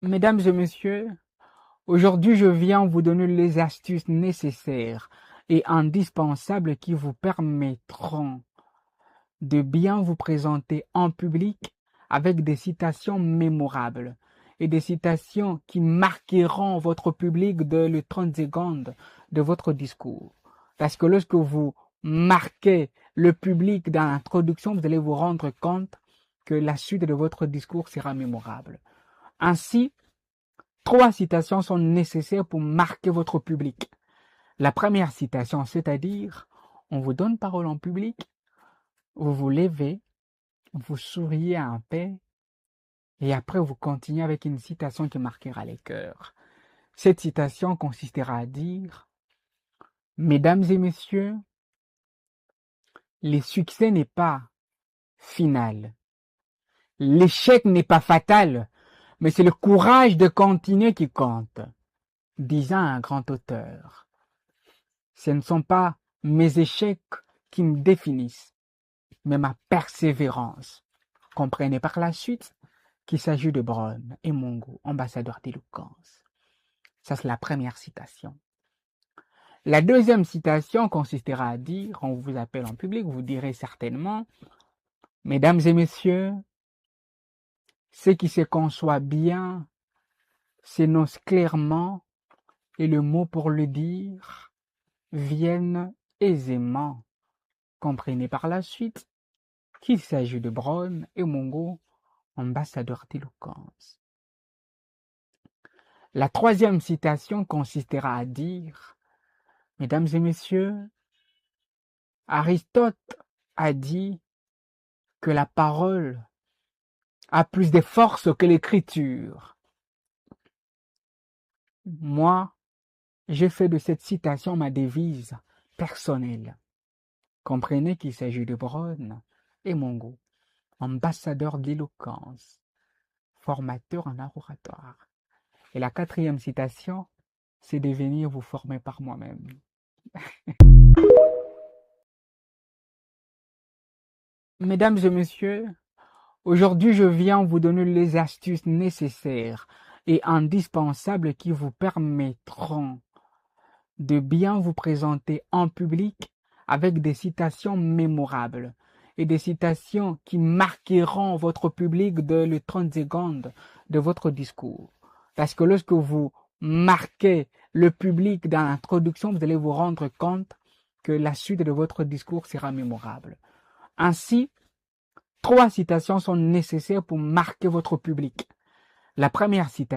Mesdames et messieurs, aujourd'hui je viens vous donner les astuces nécessaires et indispensables qui vous permettront de bien vous présenter en public avec des citations mémorables et des citations qui marqueront votre public dès les 30 secondes de votre discours. Parce que lorsque vous marquez le public dans l'introduction, vous allez vous rendre compte que la suite de votre discours sera mémorable. Ainsi, 3 citations sont nécessaires pour marquer votre public. La première citation, c'est-à-dire, on vous donne parole en public, vous vous levez, vous souriez un peu, et après vous continuez avec une citation qui marquera les cœurs. Cette citation consistera à dire, Mesdames et messieurs, le succès n'est pas final. L'échec n'est pas fatal, mais c'est le courage de continuer qui compte, disant un grand auteur. Ce ne sont pas mes échecs qui me définissent, mais ma persévérance. Comprenez par la suite qu'il s'agit de Brown et Mongo, ambassadeurs d'éloquence. Ça, c'est la première citation. La deuxième citation consistera à dire, on vous appelle en public, vous direz certainement, Mesdames et messieurs, ce qui se conçoit bien s'énonce clairement et le mot pour le dire viennent aisément. Comprenez par la suite qu'il s'agit de Brown et Mongo, ambassadeurs d'éloquence. La troisième citation consistera à dire, Mesdames et messieurs, Aristote a dit que la parole a plus de force que l'écriture. Moi, j'ai fait de cette citation ma devise personnelle. Comprenez qu'il s'agit de Brown et Mongo, ambassadeurs d'éloquence, formateurs en art oratoire. Et la quatrième citation, c'est de venir vous former par moi-même. Mesdames et messieurs, aujourd'hui je viens vous donner les astuces nécessaires et indispensables qui vous permettront de bien vous présenter en public avec des citations mémorables et des citations qui marqueront votre public dès les 30 secondes de votre discours. Parce que lorsque vous marquez le public dans l'introduction, vous allez vous rendre compte que la suite de votre discours sera mémorable. Ainsi, 3 citations sont nécessaires pour marquer votre public. La première citation